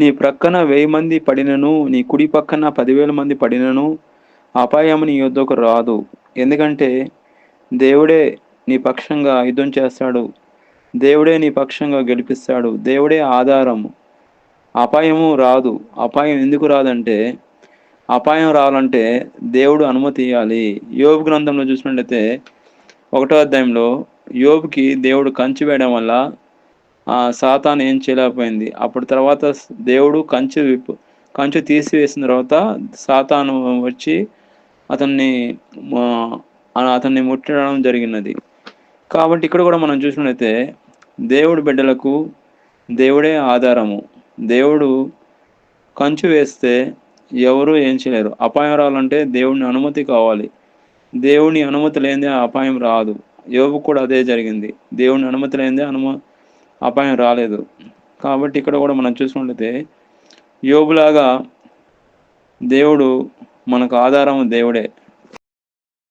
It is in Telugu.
నీ ప్రక్కన 1000 మంది పడినను, నీ కుడి పక్కన 10,000 మంది పడినను, అపాయము నీ యొద్దకు రాదు. ఎందుకంటే, దేవుడే నీ పక్షంగా యుద్ధం చేస్తాడు. దేవుడే నీ పక్షంగా గెలిపిస్తాడు. దేవుడే ఆధారము. అపాయము రాదు. అపాయం ఎందుకు రాదంటే, అపాయం రావాలంటే దేవుడు అనుమతి ఇయ్యాలి. యోబు గ్రంథంలో చూసినట్లయితే, ఒకటో అధ్యాయంలో యోబుకి దేవుడు కంచె వేయడం వల్ల సాతాను ఏం చేయలేకపోయింది. అప్పుడు తర్వాత దేవుడు కంచె తీసివేసిన తర్వాత సాతాను వచ్చి అతన్ని అతన్ని ముట్టడం జరిగినది. కాబట్టి ఇక్కడ కూడా మనం చూసినట్లయితే దేవుడి బిడ్డలకు దేవుడే ఆధారము. దేవుడు కంచె వేస్తే ఎవరు ఏం చేయలేరు. అపాయం రావాలంటే దేవుని అనుమతి కావాలి. దేవుని అనుమతి లేనిదే ఆ అపాయం రాదు. యోబుకు కూడా అదే జరిగింది. దేవుని అనుమతి లేనిదే అపాయం రాలేదు. కాబట్టి ఇక్కడ కూడా మనం చూసుకున్నట్లయితే యోబులాగా దేవుడు మనకు ఆధారం దేవుడే.